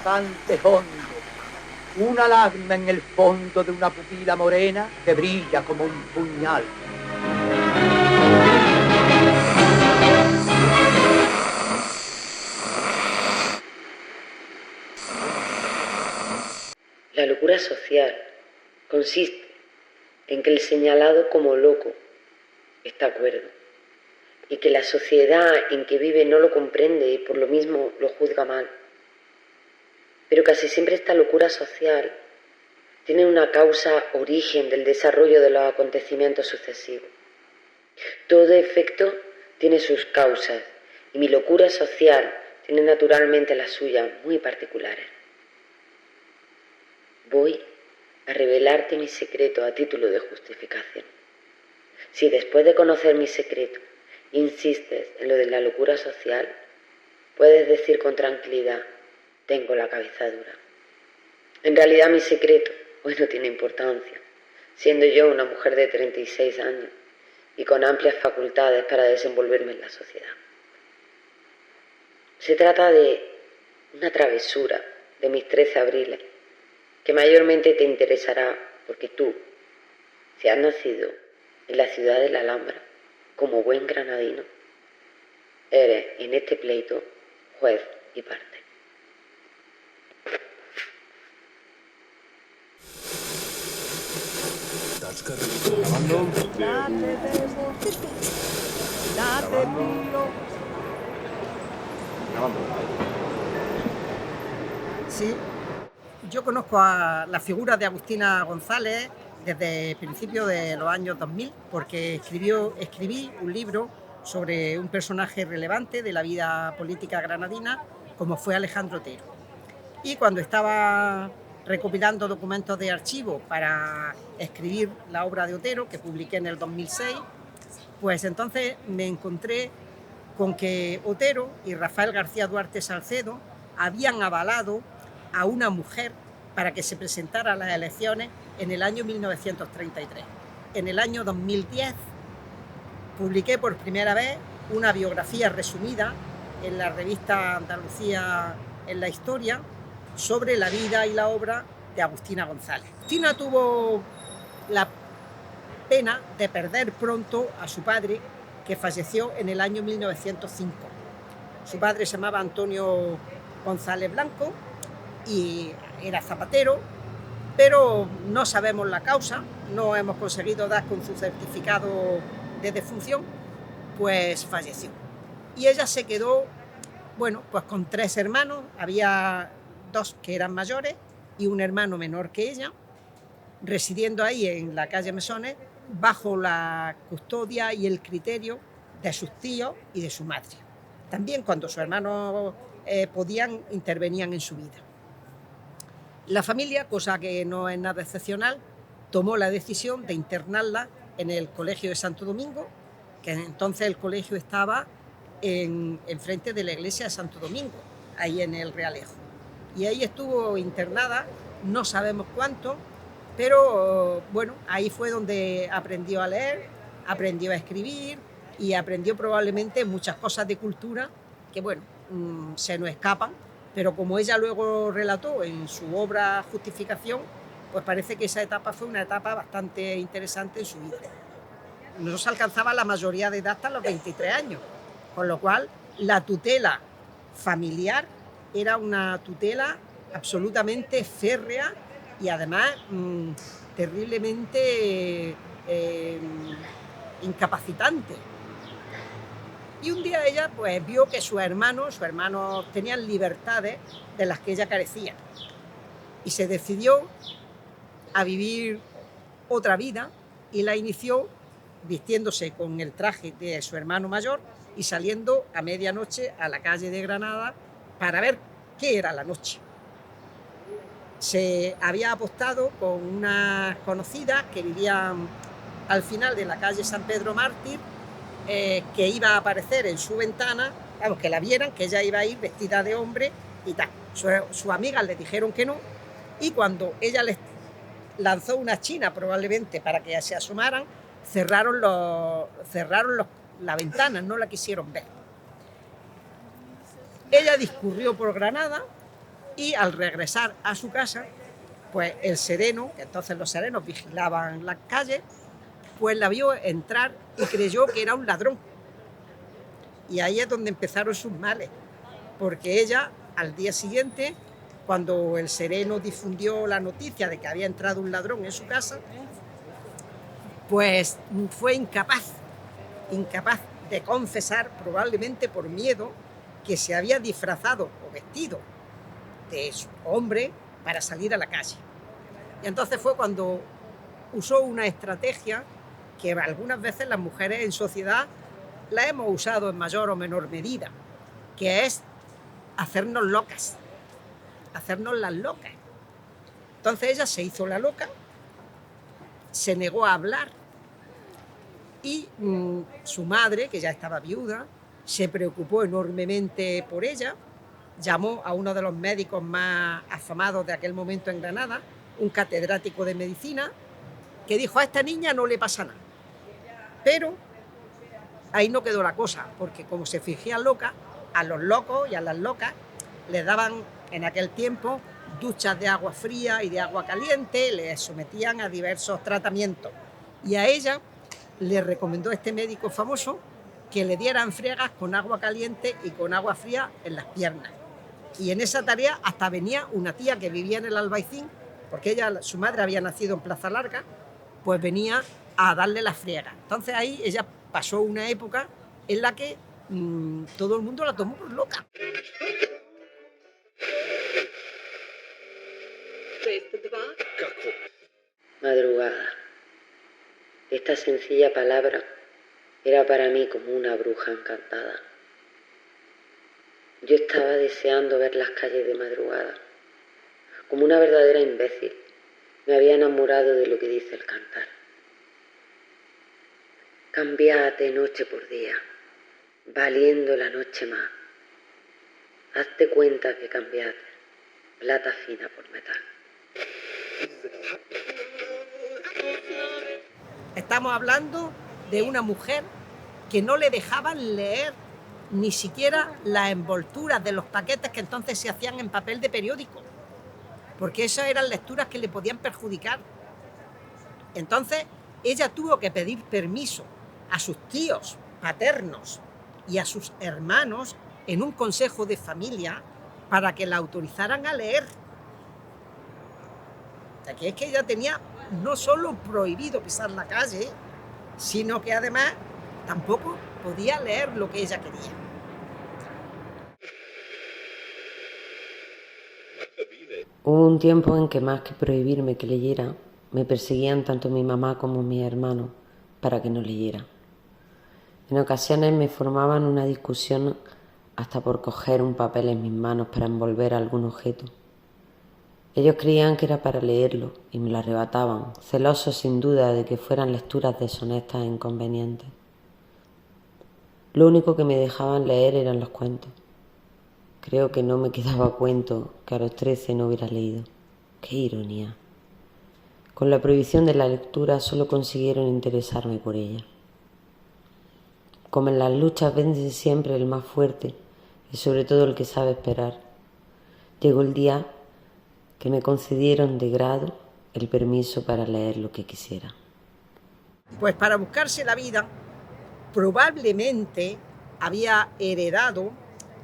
bastante hondo. Una lágrima en el fondo de una pupila morena que brilla como un puñal. La locura social consiste en que el señalado como loco está cuerdo y que la sociedad en que vive no lo comprende y por lo mismo lo juzga mal. Pero casi siempre esta locura social tiene una causa origen del desarrollo de los acontecimientos sucesivos. Todo efecto tiene sus causas y mi locura social tiene naturalmente las suyas muy particulares. Voy a revelarte mi secreto a título de justificación. Si después de conocer mi secreto insistes en lo de la locura social, puedes decir con tranquilidad: tengo la cabeza dura. En realidad mi secreto hoy no tiene importancia, siendo yo una mujer de 36 años y con amplias facultades para desenvolverme en la sociedad. Se trata de una travesura de mis 13 abriles, que mayormente te interesará porque tú, si has nacido en la ciudad de la Alhambra, como buen granadino, eres en este pleito juez y parte. Sí, yo conozco a la figura de Agustina González desde principios de los años 2000, porque escribí un libro sobre un personaje relevante de la vida política granadina, como fue Alejandro Otero. Y cuando estaba recopilando documentos de archivo para escribir la obra de Otero, que publiqué en el 2006, pues entonces me encontré con que Otero y Rafael García Duarte Salcedo habían avalado a una mujer para que se presentara a las elecciones en el año 1933. En el año 2010 publiqué por primera vez una biografía resumida en la revista Andalucía en la Historia sobre la vida y la obra de Agustina González. Agustina tuvo la pena de perder pronto a su padre, que falleció en el año 1905. Su padre se llamaba Antonio González Blanco y era zapatero, pero no sabemos la causa, no hemos conseguido dar con su certificado de defunción, pues falleció. Y ella se quedó, bueno, pues con 3 hermanos, había 2 que eran mayores y un hermano menor que ella, residiendo ahí en la calle Mesones, bajo la custodia y el criterio de sus tíos y de su madre. También cuando sus hermanos podían, intervenían en su vida. La familia, cosa que no es nada excepcional, tomó la decisión de internarla en el Colegio de Santo Domingo, que entonces el colegio estaba enfrente de la iglesia de Santo Domingo, ahí en el Realejo. Y ahí estuvo internada, no sabemos cuánto, pero bueno, ahí fue donde aprendió a leer, aprendió a escribir y aprendió probablemente muchas cosas de cultura que, bueno, se nos escapan, pero como ella luego relató en su obra Justificación, pues parece que esa etapa fue una etapa bastante interesante en su vida. No se alcanzaba la mayoría de edad hasta los 23 años, con lo cual la tutela familiar era una tutela absolutamente férrea y además terriblemente incapacitante. Y un día ella pues vio que sus hermanos tenían libertades de las que ella carecía y se decidió a vivir otra vida y la inició vistiéndose con el traje de su hermano mayor y saliendo a medianoche a la calle de Granada para ver qué era la noche. Se había apostado con unas conocidas que vivían al final de la calle San Pedro Mártir, que iba a aparecer en su ventana, vamos, que la vieran, que ella iba a ir vestida de hombre y tal. Sus amigas le dijeron que no, y cuando ella les lanzó una china probablemente para que se asomaran, cerraron la ventana, no la quisieron ver. Ella discurrió por Granada y al regresar a su casa, pues el sereno, que entonces los serenos vigilaban las calles, pues la vio entrar y creyó que era un ladrón. Y ahí es donde empezaron sus males, porque ella, al día siguiente, cuando el sereno difundió la noticia de que había entrado un ladrón en su casa, pues fue incapaz de confesar, probablemente por miedo, que se había disfrazado o vestido de hombre para salir a la calle. Y entonces fue cuando usó una estrategia que algunas veces las mujeres en sociedad la hemos usado en mayor o menor medida, que es hacernos locas, hacernos las locas. Entonces ella se hizo la loca, se negó a hablar y su madre, que ya estaba viuda, se preocupó enormemente por ella, llamó a uno de los médicos más afamados de aquel momento en Granada, un catedrático de medicina, que dijo: a esta niña no le pasa nada. Pero ahí no quedó la cosa, porque como se fingía loca, a los locos y a las locas les daban en aquel tiempo duchas de agua fría y de agua caliente, les sometían a diversos tratamientos. Y a ella le recomendó este médico famoso que le dieran friegas con agua caliente y con agua fría en las piernas. Y en esa tarea hasta venía una tía que vivía en el Albaicín, porque su madre había nacido en Plaza Larga, pues venía a darle las friegas. Entonces ahí ella pasó una época en la que todo el mundo la tomó por loca. Madrugada. Esta sencilla palabra era para mí como una bruja encantada. Yo estaba deseando ver las calles de madrugada. Como una verdadera imbécil, me había enamorado de lo que dice el cantar. Cambiate noche por día, valiendo la noche más. Hazte cuenta que cambiate plata fina por metal. Estamos hablando de una mujer que no le dejaban leer ni siquiera las envolturas de los paquetes que entonces se hacían en papel de periódico, porque esas eran lecturas que le podían perjudicar. Entonces ella tuvo que pedir permiso a sus tíos paternos y a sus hermanos en un consejo de familia para que la autorizaran a leer. O sea, que es que ella tenía no solo prohibido pisar la calle, sino que además tampoco podía leer lo que ella quería. Hubo un tiempo en que más que prohibirme que leyera, me perseguían tanto mi mamá como mis hermanos para que no leyera. En ocasiones me formaban una discusión hasta por coger un papel en mis manos para envolver algún objeto. Ellos creían que era para leerlo y me lo arrebataban, celosos sin duda de que fueran lecturas deshonestas e inconvenientes. Lo único que me dejaban leer eran los cuentos. Creo que no me quedaba cuento que a los 13 no hubiera leído. ¡Qué ironía! Con la prohibición de la lectura solo consiguieron interesarme por ella. Como en las luchas vence siempre el más fuerte y sobre todo el que sabe esperar, llegó el día que me concedieron de grado el permiso para leer lo que quisiera. Pues para buscarse la vida, probablemente había heredado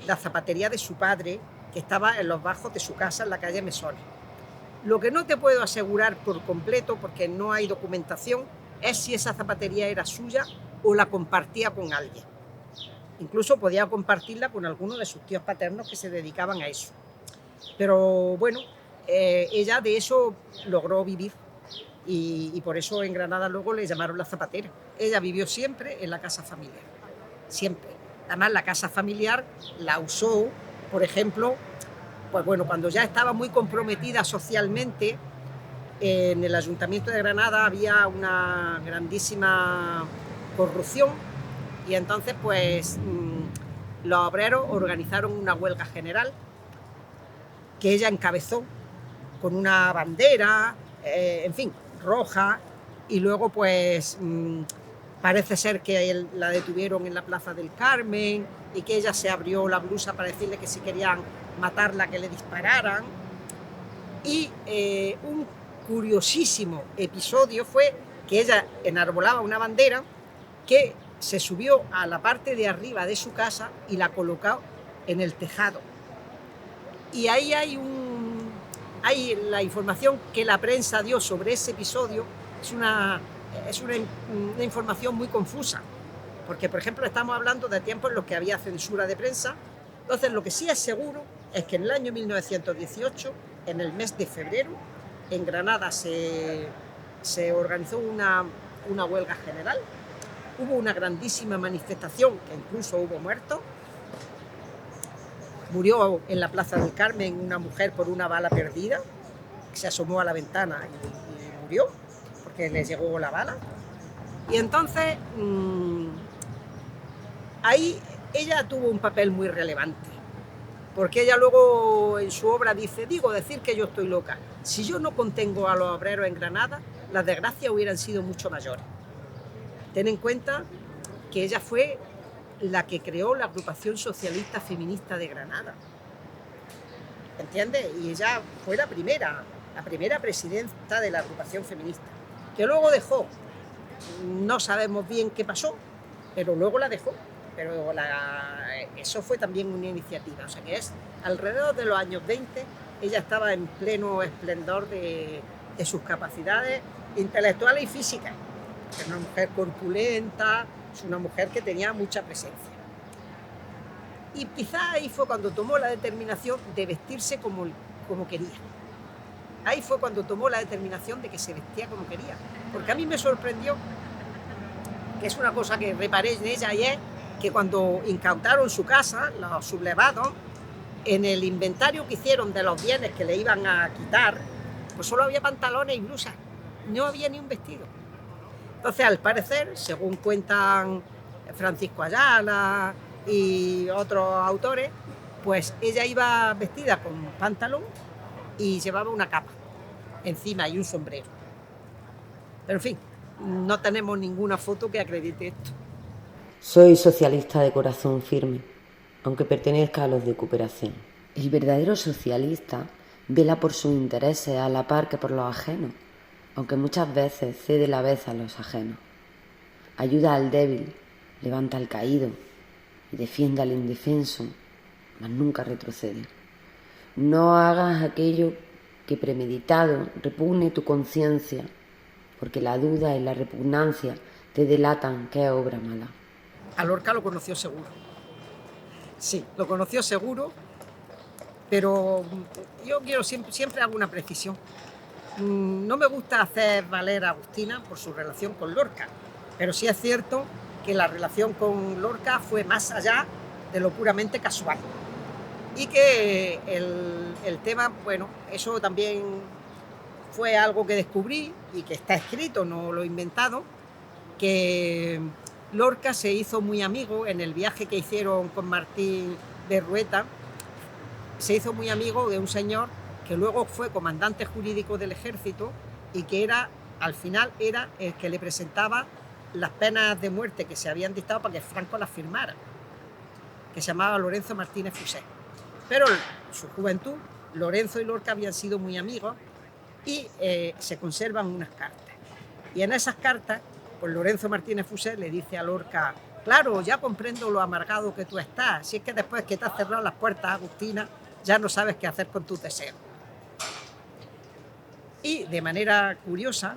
la zapatería de su padre, que estaba en los bajos de su casa en la calle Mesones. Lo que no te puedo asegurar por completo, porque no hay documentación, es si esa zapatería era suya o la compartía con alguien. Incluso podía compartirla con alguno de sus tíos paternos que se dedicaban a eso. Pero bueno, ella de eso logró vivir y por eso en Granada luego le llamaron la zapatera. Ella vivió siempre en la casa familiar, siempre. Además la casa familiar la usó, por ejemplo, pues bueno, cuando ya estaba muy comprometida socialmente, en el Ayuntamiento de Granada había una grandísima corrupción y entonces pues los obreros organizaron una huelga general que ella encabezó con una bandera, en fin, roja, y luego pues Parece ser que la detuvieron en la Plaza del Carmen y que ella se abrió la blusa para decirle que si querían matarla, que le dispararan. Y un curiosísimo episodio fue que ella enarbolaba una bandera que se subió a la parte de arriba de su casa y la colocó en el tejado. Y ahí hay la información que la prensa dio sobre ese episodio, es una información muy confusa, porque por ejemplo estamos hablando de tiempos en los que había censura de prensa. Entonces lo que sí es seguro es que en el año 1918, en el mes de febrero, en Granada se organizó una huelga general, hubo una grandísima manifestación, que incluso hubo muertos. Murió en la Plaza del Carmen una mujer por una bala perdida, que se asomó a la ventana y murió, porque le llegó la bala. Y entonces, ahí ella tuvo un papel muy relevante, porque ella luego en su obra dice, decir que yo estoy loca. Si yo no contengo a los obreros en Granada, las desgracias hubieran sido mucho mayores. Ten en cuenta que ella fue la que creó la agrupación socialista feminista de Granada. ¿Entiendes? Y ella fue la primera presidenta de la agrupación feminista, que luego dejó. No sabemos bien qué pasó, pero luego la dejó. Pero eso fue también una iniciativa. O sea que es alrededor de los años 20, ella estaba en pleno esplendor de sus capacidades intelectuales y físicas. Es una mujer corpulenta, es una mujer que tenía mucha presencia. Y quizá ahí fue cuando tomó la determinación de vestirse como quería. Ahí fue cuando tomó la determinación de que se vestía como quería. Porque a mí me sorprendió, que es una cosa que reparé en ella ayer, que cuando incautaron su casa, los sublevados, en el inventario que hicieron de los bienes que le iban a quitar, pues solo había pantalones y blusas, no había ni un vestido. Entonces, al parecer, según cuentan Francisco Ayala y otros autores, pues ella iba vestida con pantalón y llevaba una capa encima y un sombrero. Pero en fin, no tenemos ninguna foto que acredite esto. Soy socialista de corazón firme, aunque pertenezca a los de cooperación. El verdadero socialista vela por sus intereses a la par que por los ajenos, aunque muchas veces cede la vez a los ajenos. Ayuda al débil, levanta al caído y defiende al indefenso, mas nunca retrocede. No hagas aquello que premeditado repugne tu conciencia, porque la duda y la repugnancia te delatan que es obra mala. A Lorca lo conoció seguro. Sí, lo conoció seguro, pero yo quiero siempre hago una precisión. No me gusta hacer valer a Agustina por su relación con Lorca, pero sí es cierto que la relación con Lorca fue más allá de lo puramente casual. Y que el tema, bueno, eso también fue algo que descubrí y que está escrito, no lo he inventado, que Lorca se hizo muy amigo en el viaje que hicieron con Martín de Rueta, se hizo muy amigo de un señor que luego fue comandante jurídico del ejército y que al final era el que le presentaba las penas de muerte que se habían dictado para que Franco las firmara, que se llamaba Lorenzo Martínez Fuset. Pero en su juventud, Lorenzo y Lorca habían sido muy amigos y se conservan unas cartas. Y en esas cartas, pues Lorenzo Martínez Fuset le dice a Lorca, claro, ya comprendo lo amargado que tú estás, si es que después que te has cerrado las puertas, Agustina, ya no sabes qué hacer con tus deseos. Y de manera curiosa,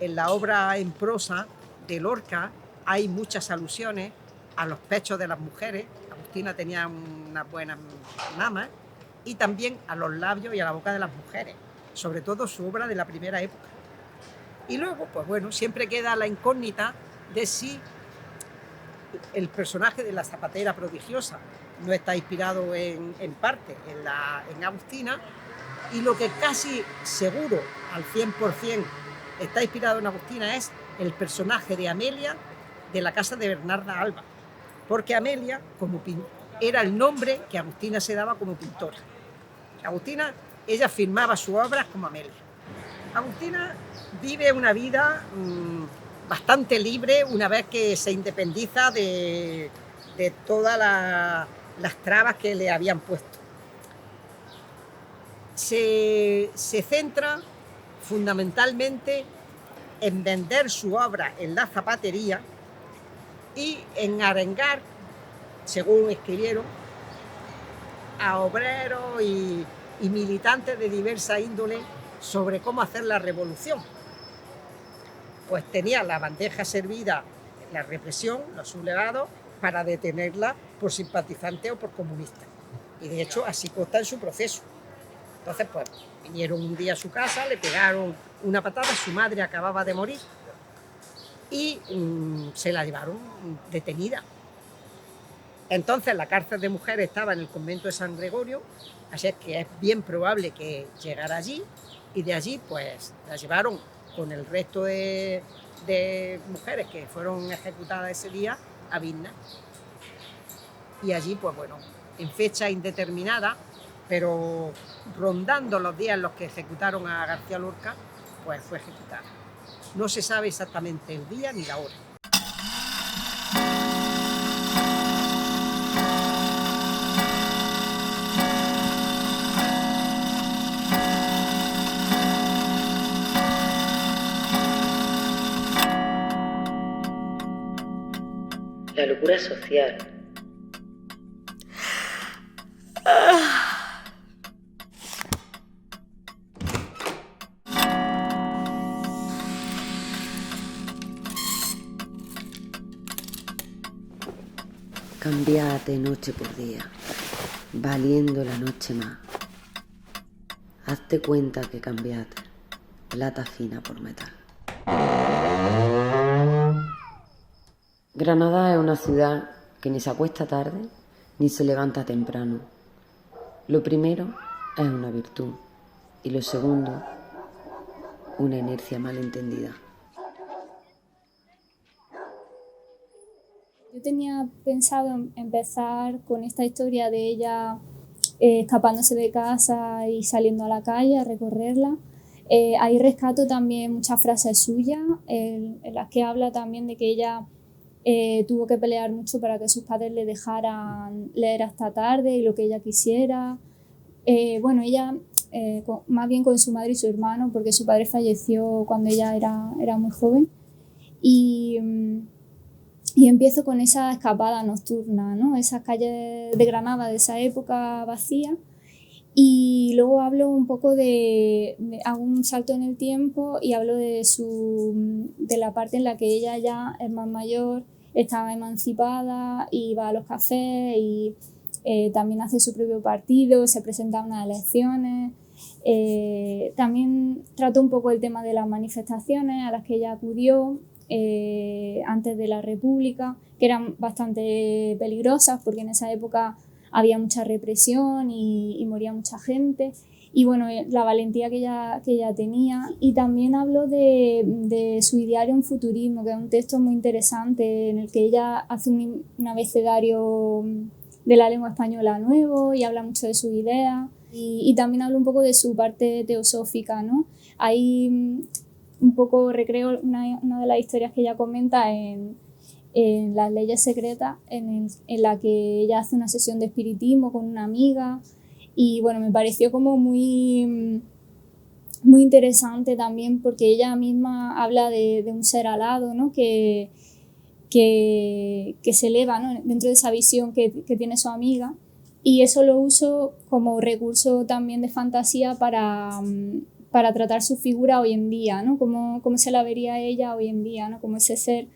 en la obra en prosa de Lorca hay muchas alusiones a los pechos de las mujeres. Agustina tenía unas buenas mamas, y también a los labios y a la boca de las mujeres, sobre todo su obra de la primera época. Y luego, pues bueno, siempre queda la incógnita de si el personaje de la zapatera prodigiosa no está inspirado en parte en Agustina, y lo que casi seguro, al 100%, está inspirado en Agustina es el personaje de Amelia de la casa de Bernarda Alba, porque Amelia era el nombre que Agustina se daba como pintora. Agustina, ella firmaba sus obras como Amelia. Agustina vive una vida bastante libre una vez que se independiza de todas las trabas que le habían puesto. Se centra fundamentalmente en vender su obra en la zapatería y en arengar, según escribieron, a obreros y militantes de diversa índole sobre cómo hacer la revolución. Pues tenía la bandeja servida, la represión, los sublevados, para detenerla por simpatizante o por comunista. Y de hecho así consta en su proceso. Entonces, pues, vinieron un día a su casa, le pegaron una patada, su madre acababa de morir y se la llevaron detenida. Entonces, la cárcel de mujeres estaba en el convento de San Gregorio, así es que es bien probable que llegara allí, y de allí, pues, la llevaron con el resto de mujeres que fueron ejecutadas ese día a Vilna. Y allí, pues bueno, en fecha indeterminada, pero rondando los días en los que ejecutaron a García Lorca, pues fue ejecutada. No se sabe exactamente el día ni la hora. La locura social. Cambiate noche por día, valiendo la noche más. Hazte cuenta que cambiate plata fina por metal. Granada es una ciudad que ni se acuesta tarde ni se levanta temprano. Lo primero es una virtud y lo segundo, una inercia malentendida. Yo tenía pensado empezar con esta historia de ella escapándose de casa y saliendo a la calle a recorrerla. Ahí rescato también muchas frases suyas en las que habla también de que ella tuvo que pelear mucho para que sus padres le dejaran leer hasta tarde y lo que ella quisiera. Bueno, ella más bien con su madre y su hermano, porque su padre falleció cuando ella era muy joven. Y empiezo con esa escapada nocturna, ¿no? Esas calles de Granada de esa época vacía. Y luego hablo un poco hago un salto en el tiempo y hablo de la parte en la que ella ya es más mayor, estaba emancipada, iba a los cafés y también hace su propio partido, se presenta a unas elecciones. También trató un poco el tema de las manifestaciones a las que ella acudió antes de la República, que eran bastante peligrosas porque en esa época había mucha represión y moría mucha gente. Y bueno, la valentía que ella tenía. Y también hablo de su ideario en futurismo, que es un texto muy interesante en el que ella hace un abecedario de la lengua española nuevo y habla mucho de sus ideas. Y también hablo un poco de su parte teosófica, ¿no? Ahí un poco recreo una de las historias que ella comenta en Las leyes secretas, en la que ella hace una sesión de espiritismo con una amiga. Y bueno, me pareció como muy interesante también porque ella misma habla de un ser alado, ¿no? que se eleva, ¿no? Dentro de esa visión que tiene su amiga, y eso lo uso como recurso también de fantasía para tratar su figura hoy en día, ¿no? Cómo se la vería ella hoy en día, ¿no? Como ese ser,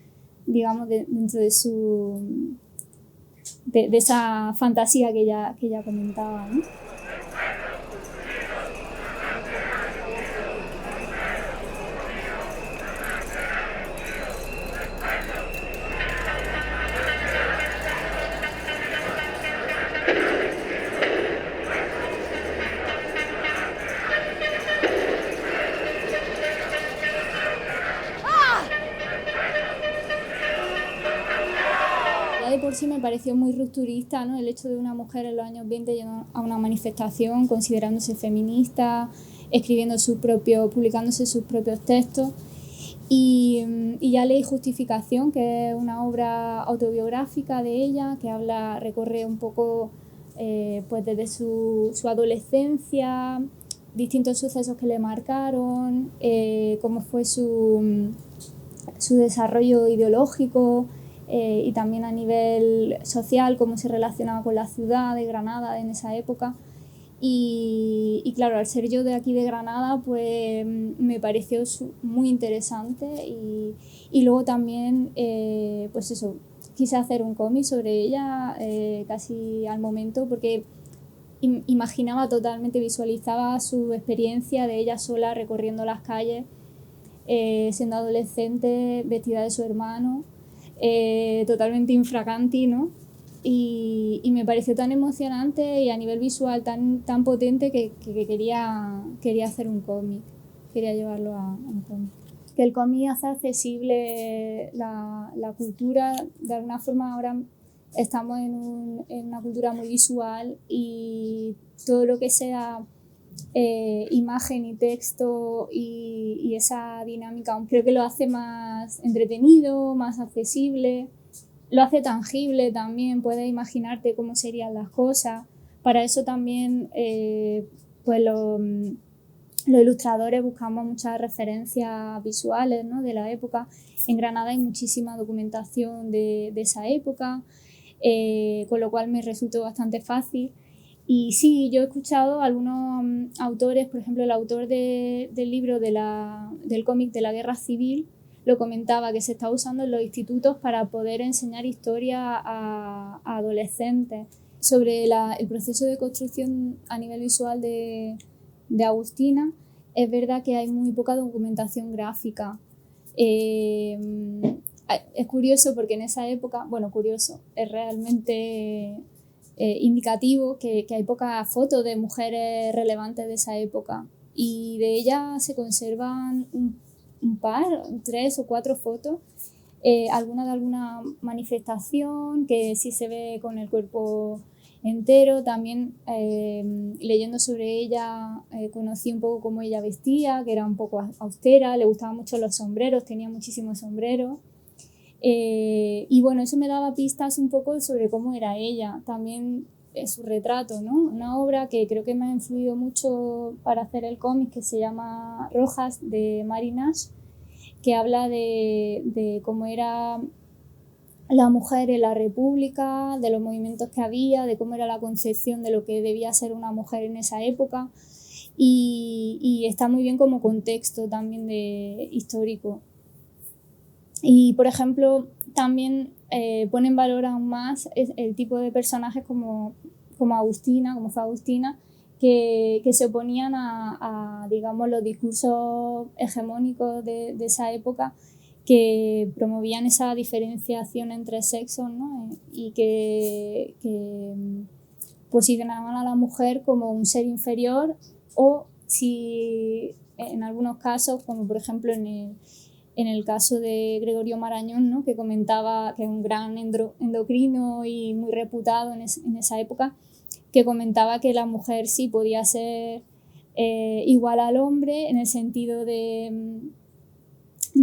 digamos, dentro de esa fantasía que ella comentaba, ¿no? Por sí me pareció muy rupturista, ¿no? El hecho de una mujer en los años 20 yendo a una manifestación, considerándose feminista, publicándose sus propios textos. Y ya leí Justificación, que es una obra autobiográfica de ella, que recorre un poco pues desde su adolescencia, distintos sucesos que le marcaron, cómo fue su desarrollo ideológico y también a nivel social, cómo se relacionaba con la ciudad de Granada en esa época. Y claro, al ser yo de aquí de Granada, pues me pareció muy interesante y luego también, pues eso, quise hacer un cómic sobre ella casi al momento porque imaginaba totalmente, visualizaba su experiencia de ella sola recorriendo las calles, siendo adolescente, vestida de su hermano, totalmente infraganti, ¿no? Y me pareció tan emocionante y a nivel visual tan potente que quería hacer un cómic, quería llevarlo a un cómic. Que el cómic hace accesible la cultura, de alguna forma ahora estamos en una cultura muy visual y todo lo que sea imagen y texto y esa dinámica creo que lo hace más entretenido, más accesible. Lo hace tangible también, puedes imaginarte cómo serían las cosas. Para eso también pues los ilustradores buscamos muchas referencias visuales, ¿no? De la época. En Granada hay muchísima documentación de esa época, con lo cual me resultó bastante fácil. Y sí, yo he escuchado a algunos autores, por ejemplo el autor del libro del cómic de la Guerra Civil, lo comentaba, que se está usando en los institutos para poder enseñar historia a adolescentes. Sobre el proceso de construcción a nivel visual de Agustina, es verdad que hay muy poca documentación gráfica. Es curioso porque en esa época, bueno, curioso, es realmente indicativo que hay pocas fotos de mujeres relevantes de esa época y de ellas se conservan un par, 3 o 4 fotos, alguna de alguna manifestación que sí se ve con el cuerpo entero. También leyendo sobre ella conocí un poco cómo ella vestía, que era un poco austera, le gustaban mucho los sombreros, tenía muchísimos sombreros. Y bueno, eso me daba pistas un poco sobre cómo era ella, también su retrato, ¿no? Una obra que creo que me ha influido mucho para hacer el cómic, que se llama Rojas, de Mary Nash, que habla de cómo era la mujer en la República, de los movimientos que había, de cómo era la concepción de lo que debía ser una mujer en esa época y está muy bien como contexto también histórico. Y, por ejemplo, también pone en valor aún más el tipo de personajes como Agustina, como fue Agustina, que se oponían a digamos, los discursos hegemónicos de esa época, que promovían esa diferenciación entre sexos, ¿no? Y que posicionaban a la mujer como un ser inferior o, si en algunos casos, como por ejemplo en el caso de Gregorio Marañón, ¿no? Que comentaba que es un gran endocrino y muy reputado en esa época, que comentaba que la mujer sí podía ser igual al hombre en el sentido de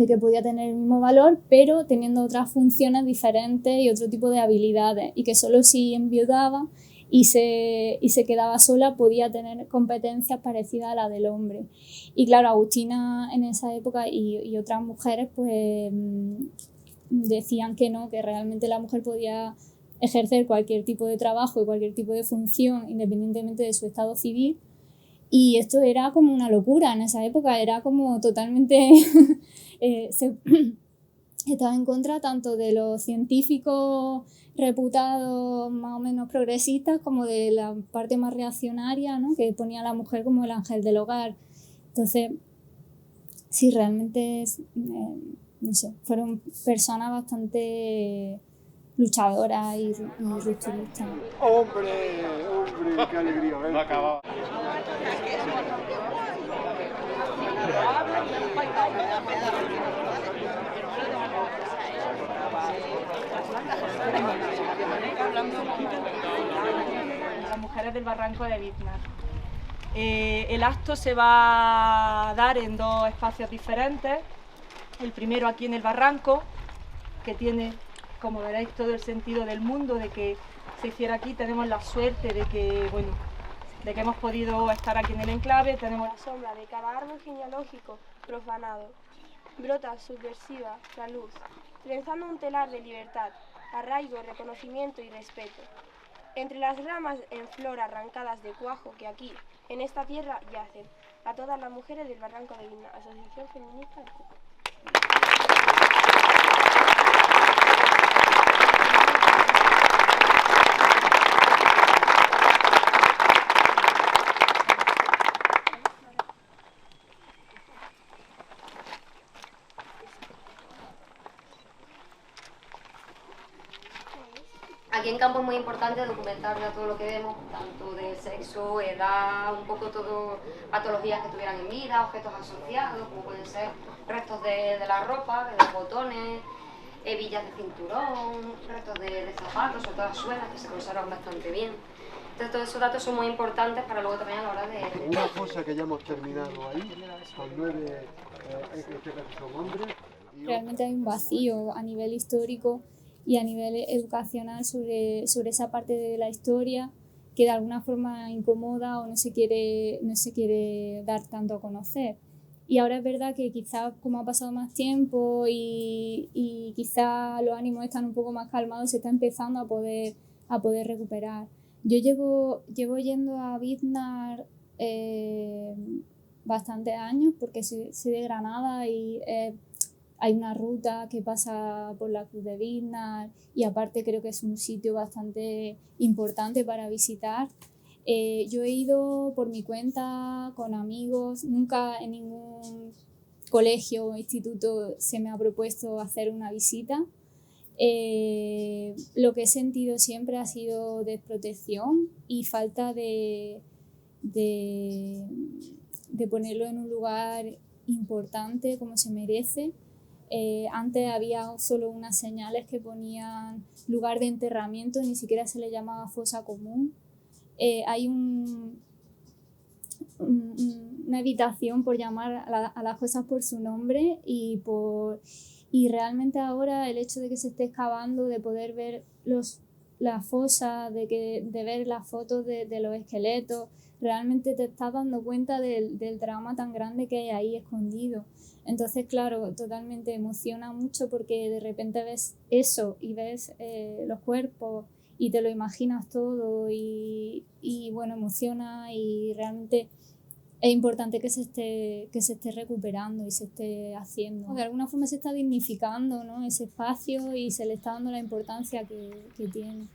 que podía tener el mismo valor, pero teniendo otras funciones diferentes y otro tipo de habilidades, y que solo si enviudaba y se quedaba sola podía tener competencias parecidas a las del hombre. Y claro, Agustina en esa época y otras mujeres pues decían que no, que realmente la mujer podía ejercer cualquier tipo de trabajo y cualquier tipo de función independientemente de su estado civil, y esto era como una locura en esa época, era como totalmente estaba en contra tanto de los científicos reputados más o menos progresistas como de la parte más reaccionaria, ¿no? Que ponía a la mujer como el ángel del hogar. Entonces, sí, realmente no sé, fueron personas bastante luchadoras y rupturistas. ¡Hombre, qué alegría! No acababa. Las mujeres del barranco de Biznar. El acto se va a dar en 2 espacios diferentes. el primero aquí en el barranco, que tiene, como veréis, todo el sentido del mundo de que se hiciera aquí. Tenemos la suerte de que, bueno, de que hemos podido estar aquí en el enclave. Tenemos la sombra de cada árbol genealógico profanado. Brota subversiva la luz, trenzando un telar de libertad, arraigo, reconocimiento y respeto. Entre las ramas en flor arrancadas de cuajo que aquí, en esta tierra, yacen, a todas las mujeres del Barranco de Vidna, Asociación Feminista del Cuco. Aquí en campo es muy importante documentar ya todo lo que vemos, tanto de sexo, edad, un poco todo, patologías que tuvieran en vida, objetos asociados, como pueden ser restos de la ropa, de los botones, hebillas de cinturón, restos de zapatos, sobre todo las suelas, que se conservan bastante bien. Entonces todos esos datos son muy importantes para luego también a la hora de... Una fosa que ya hemos terminado ahí, con 9, en este caso son hombres. Realmente hay un vacío a nivel histórico y a nivel educacional sobre esa parte de la historia que de alguna forma incomoda o no se quiere dar tanto a conocer. Y ahora es verdad que quizás como ha pasado más tiempo y quizás los ánimos están un poco más calmados, se está empezando a poder recuperar. Yo llevo yendo a Vidnar bastantes años porque soy de Granada y hay una ruta que pasa por la Cruz de Vidnar y aparte creo que es un sitio bastante importante para visitar. Yo he ido por mi cuenta, con amigos, nunca en ningún colegio o instituto se me ha propuesto hacer una visita. Lo que he sentido siempre ha sido desprotección y falta de ponerlo en un lugar importante como se merece. Antes había solo unas señales que ponían lugar de enterramiento, ni siquiera se le llamaba fosa común. Hay una evitación por llamar a las cosas por su nombre y realmente ahora el hecho de que se esté excavando, de poder ver las fosas, de ver las fotos de los esqueletos, realmente te estás dando cuenta del drama tan grande que hay ahí escondido. Entonces, claro, totalmente emociona mucho porque de repente ves eso y ves los cuerpos y te lo imaginas todo y bueno, emociona y realmente es importante que se esté recuperando y se esté haciendo. De alguna forma se está dignificando, ¿no?, ese espacio y se le está dando la importancia que tiene.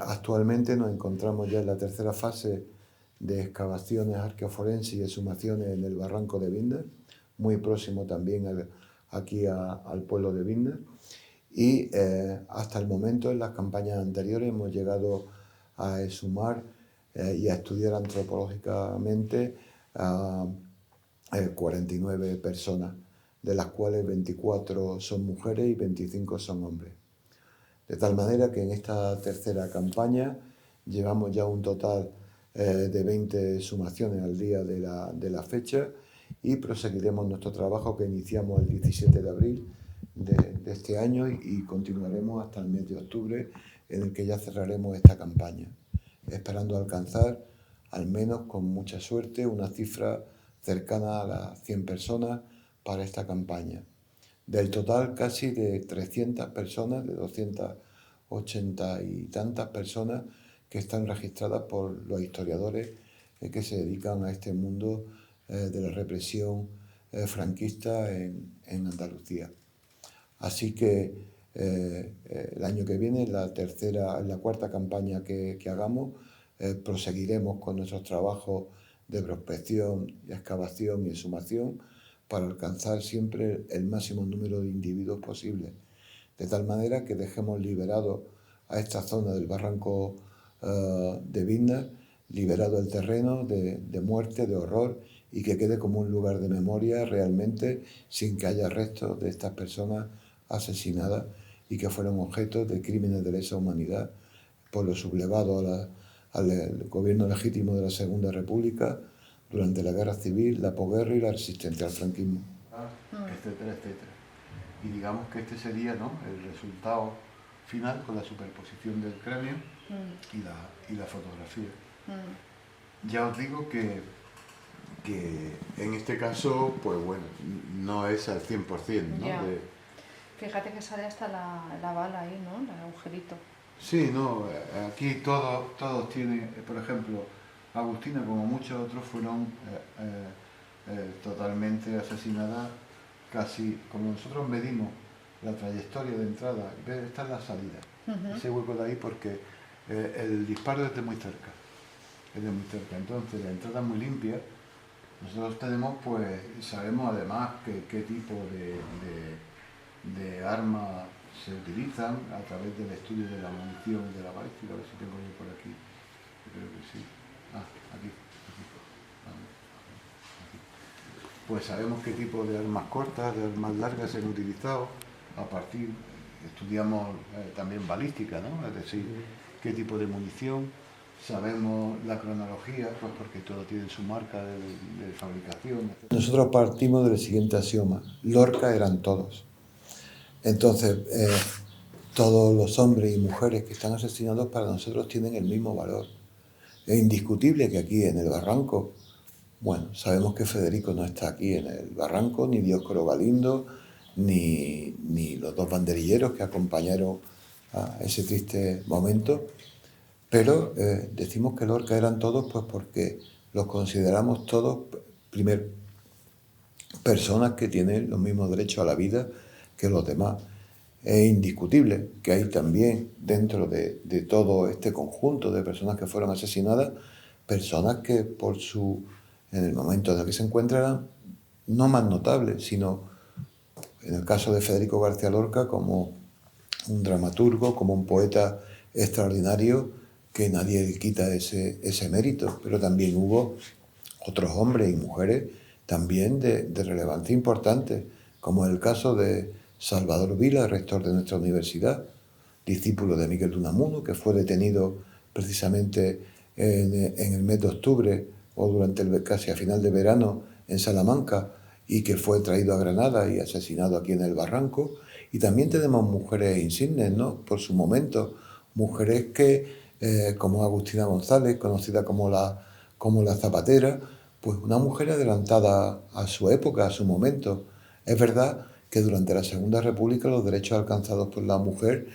Actualmente nos encontramos ya en la tercera fase de excavaciones arqueoforenses y exhumaciones en el Barranco de Vidnar, muy próximo también aquí al pueblo de Vidnar. Y hasta el momento, en las campañas anteriores, hemos llegado a exhumar y a estudiar antropológicamente a 49 personas, de las cuales 24 son mujeres y 25 son hombres. De tal manera que en esta tercera campaña llevamos ya un total de 20 exhumaciones al día de la fecha y proseguiremos nuestro trabajo que iniciamos el 17 de abril de este año y continuaremos hasta el mes de octubre, en el que ya cerraremos esta campaña, esperando alcanzar, al menos con mucha suerte, una cifra cercana a las 100 personas para esta campaña. Del total casi de 300 personas, de 280 y tantas personas que están registradas por los historiadores que se dedican a este mundo de la represión franquista en Andalucía. Así que el año que viene, la cuarta campaña que hagamos, proseguiremos con nuestros trabajos de prospección, excavación y exhumación para alcanzar siempre el máximo número de individuos posible, de tal manera que dejemos liberado a esta zona del barranco de Vindar, liberado el terreno de muerte, de horror, y que quede como un lugar de memoria realmente, sin que haya restos de estas personas asesinadas y que fueron objeto de crímenes de lesa humanidad por lo sublevado al gobierno legítimo de la Segunda República durante la Guerra Civil, la posguerra y la resistencia al franquismo, etcétera, etcétera. Y digamos que este sería, ¿no?, el resultado final con la superposición del cráneo y la fotografía. Ya os digo que en este caso, pues bueno, no es al 100%, ¿no? Fíjate que sale hasta la bala ahí, ¿no? El agujerito. Sí, no, aquí todos tienen, por ejemplo, Agustina, como muchos otros, fueron totalmente asesinadas casi, como nosotros medimos la trayectoria de entrada, esta es la salida, ese hueco de ahí, porque el disparo es de muy cerca, entonces la entrada es muy limpia. Nosotros tenemos, pues, sabemos además qué tipo de armas se utilizan a través del estudio de la munición y de la balística. A ver si tengo yo por aquí, yo creo que sí. Aquí. Pues sabemos qué tipo de armas cortas, de armas largas se han utilizado. Estudiamos también balística, ¿no? Es decir, qué tipo de munición. Sabemos la cronología, pues porque todo tiene su marca de fabricación. Nosotros partimos del siguiente axioma: Lorca eran todos. Entonces, todos los hombres y mujeres que están asesinados para nosotros tienen el mismo valor. Es indiscutible que aquí en el barranco, bueno, sabemos que Federico no está aquí en el barranco, ni Dioscoro Galindo, ni los dos banderilleros que acompañaron a ese triste momento, pero decimos que Lorca eran todos pues porque los consideramos todos, primero, personas que tienen los mismos derechos a la vida que los demás. Es indiscutible que hay también dentro de todo este conjunto de personas que fueron asesinadas, personas que en el momento en el que se encuentran eran no más notables, sino en el caso de Federico García Lorca como un dramaturgo, como un poeta extraordinario, que nadie le quita ese mérito, pero también hubo otros hombres y mujeres también de relevancia importante, como el caso de Salvador Vila, rector de nuestra universidad, discípulo de Miguel de Unamuno, que fue detenido precisamente en el mes de octubre o durante casi a final de verano en Salamanca, y que fue traído a Granada y asesinado aquí en el barranco. Y también tenemos mujeres insignes, ¿no?, por su momento, mujeres que, como Agustina González, conocida como la Zapatera, pues una mujer adelantada a su época, a su momento. Es verdad que durante la Segunda República los derechos alcanzados por la mujer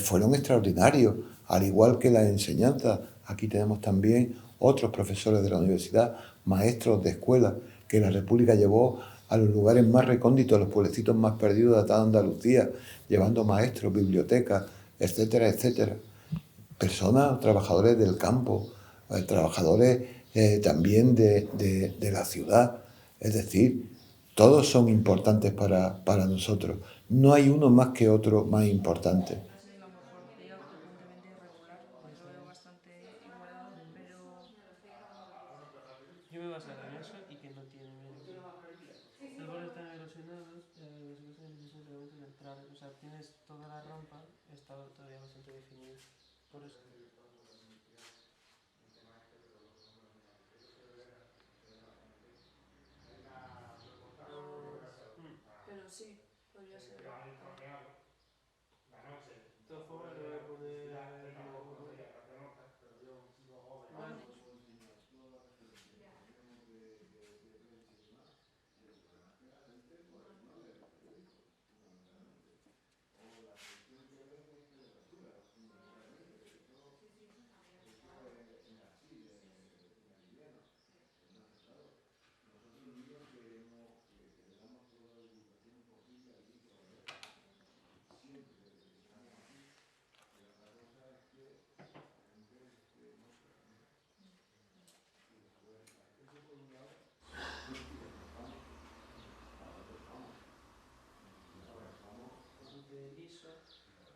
fueron extraordinarios, al igual que la enseñanza. Aquí tenemos también otros profesores de la universidad, maestros de escuela, que la República llevó a los lugares más recónditos, a los pueblecitos más perdidos de toda Andalucía, llevando maestros, bibliotecas, etcétera, etcétera. Personas, trabajadores del campo, trabajadores también de la ciudad. Es decir, todos son importantes para nosotros. No hay uno más que otro más importante. Yo me baso en eso y que no tiene mérito. Los bordes están erosionados, simplemente la entrada. O sea, tienes toda la rampa, está todavía bastante definida. Por eso. Pero sí, podría ser. De todas formas, le voy a poner...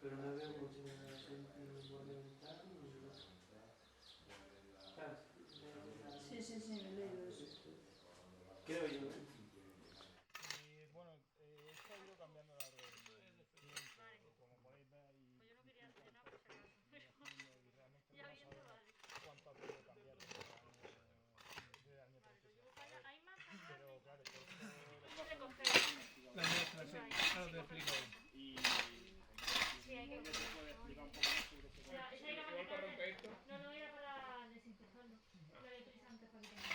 pero no veo mucha gente voluntaria. Sí, sí, sí, me he leído eso. Creo yo. Bueno, esto ha ido cambiando a lo largo del tiempo, como podéis ver, y realmente no sabemos cuánto ha podido cambiar desde el año 36. Pero claro, todo esto... La nuestra, sí. Ahora te explico. Sí, hay que explicar un poco más sobre este tema. ¿Igual para romper esto? No, no, era para desinfectarlo. Lo había utilizado antes para quitar.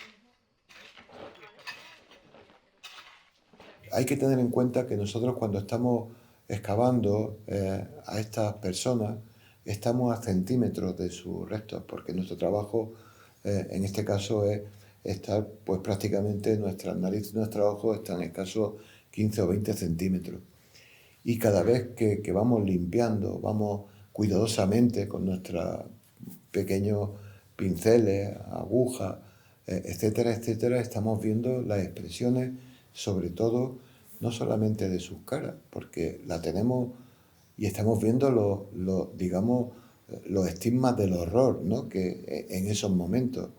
Hay que tener en cuenta que nosotros cuando estamos excavando a estas personas estamos a centímetros de sus restos, porque nuestro trabajo en este caso es estar pues prácticamente nuestras narices y nuestros ojos están escasos 15 o 20 centímetros. Y cada vez que vamos limpiando, vamos cuidadosamente con nuestros pequeños pinceles, agujas, etcétera, etcétera, estamos viendo las expresiones, sobre todo, no solamente de sus caras, porque la tenemos y estamos viendo los estigmas del horror, ¿no? Que en esos momentos.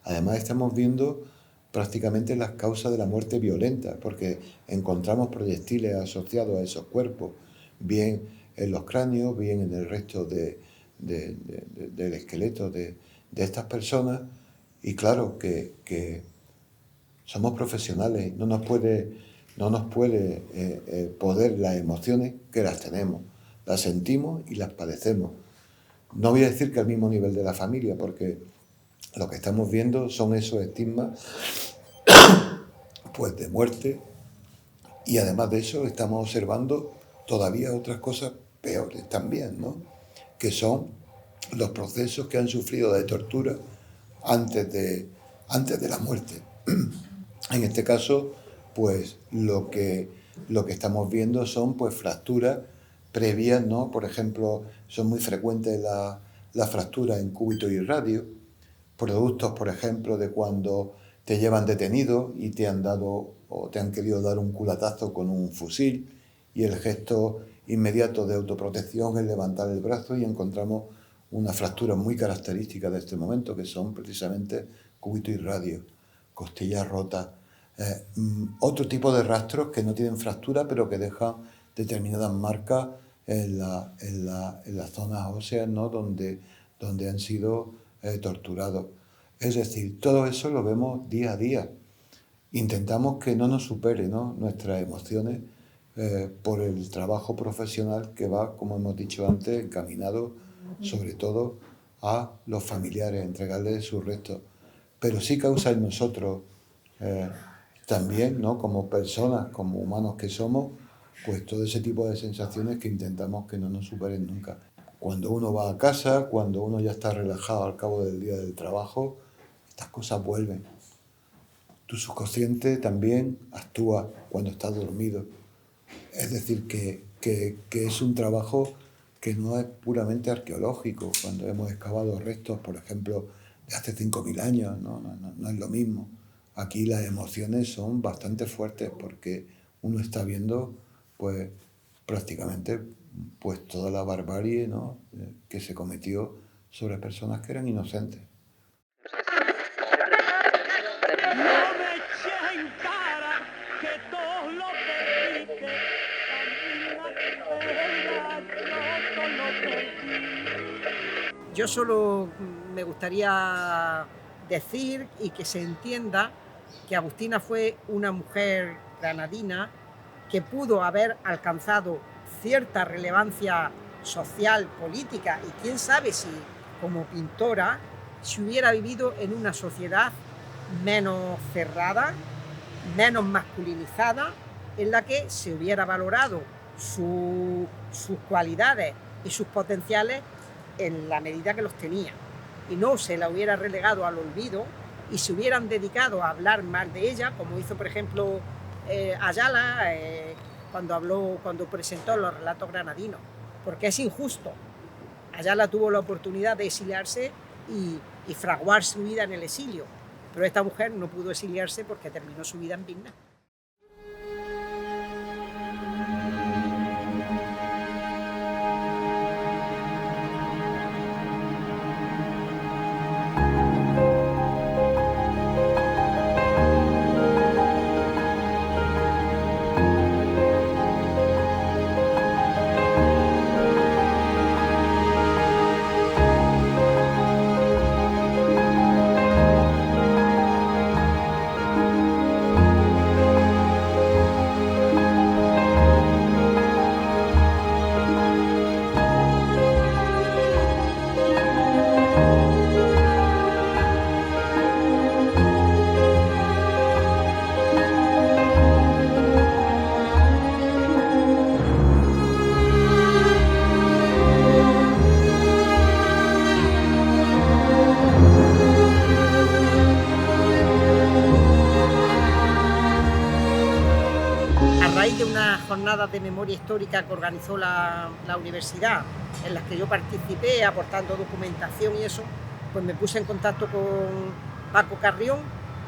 Además estamos viendo prácticamente las causas de la muerte violenta, porque encontramos proyectiles asociados a esos cuerpos, bien en los cráneos, bien en el resto del esqueleto de estas personas, y claro que somos profesionales, no nos puede poder las emociones que las tenemos, las sentimos y las padecemos. No voy a decir que al mismo nivel de la familia, porque lo que estamos viendo son esos estigmas pues de muerte, y además de eso estamos observando todavía otras cosas peores también, ¿no? Que son los procesos que han sufrido de tortura antes de la muerte. En este caso, pues lo que estamos viendo son pues fracturas previas, ¿no? Por ejemplo, son muy frecuentes las fracturas en cúbito y radio, productos, por ejemplo, de cuando te llevan detenido y te han dado o te han querido dar un culatazo con un fusil, y el gesto inmediato de autoprotección es levantar el brazo, y encontramos una fractura muy característica de este momento, que son precisamente cúbito y radio, costillas rotas, otro tipo de rastros que no tienen fractura pero que dejan determinadas marcas en las zonas óseas, ¿no? donde han sido torturados. Es decir, todo eso lo vemos día a día. Intentamos que no nos supere, ¿no? nuestras emociones por el trabajo profesional que va, como hemos dicho antes, encaminado sobre todo a los familiares, entregarles sus restos. Pero sí causa en nosotros también, ¿no? como personas, como humanos que somos, pues todo ese tipo de sensaciones que intentamos que no nos superen nunca. Cuando uno va a casa, cuando uno ya está relajado al cabo del día del trabajo, estas cosas vuelven. Tu subconsciente también actúa cuando estás dormido. Es decir, que es un trabajo que no es puramente arqueológico. Cuando hemos excavado restos, por ejemplo, de hace 5.000 años, no es lo mismo. Aquí las emociones son bastante fuertes porque uno está viendo pues prácticamente pues toda la barbarie, ¿no? que se cometió sobre personas que eran inocentes. Yo solo me gustaría decir y que se entienda que Agustina fue una mujer granadina que pudo haber alcanzado cierta relevancia social, política, y quién sabe si como pintora, si hubiera vivido en una sociedad menos cerrada, menos masculinizada, en la que se hubiera valorado sus cualidades y sus potenciales en la medida que los tenía, y no se la hubiera relegado al olvido y se hubieran dedicado a hablar mal de ella, como hizo por ejemplo Ayala cuando presentó los relatos granadinos, porque es injusto. Ayala tuvo la oportunidad de exiliarse y fraguar su vida en el exilio, pero esta mujer no pudo exiliarse porque terminó su vida en Vilna. jornadas de memoria histórica que organizó la universidad, en las que yo participé aportando documentación y eso, pues me puse en contacto con Paco Carrión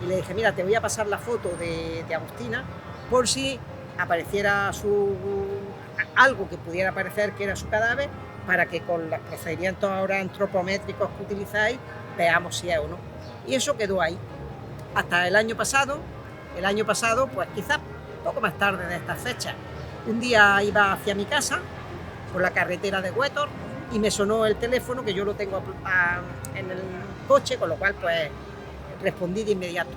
y le dije, mira, te voy a pasar la foto de Agustina por si apareciera algo que pudiera parecer que era su cadáver, para que con los procedimientos ahora antropométricos que utilizáis veamos si es o no. Y eso quedó ahí. Hasta el año pasado, pues quizás poco más tarde de estas fechas, un día iba hacia mi casa por la carretera de Huétor y me sonó el teléfono, que yo lo tengo en el coche, con lo cual pues respondí de inmediato.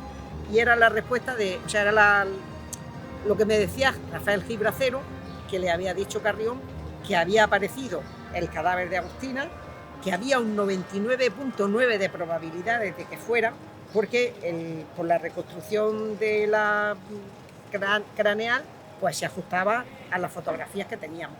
Y era la respuesta lo que me decía Rafael Gibracero, que le había dicho Carrión que había aparecido el cadáver de Agustina, que había un 99,9% de probabilidades de que fuera, porque por la reconstrucción de la craneal pues se ajustaba a las fotografías que teníamos.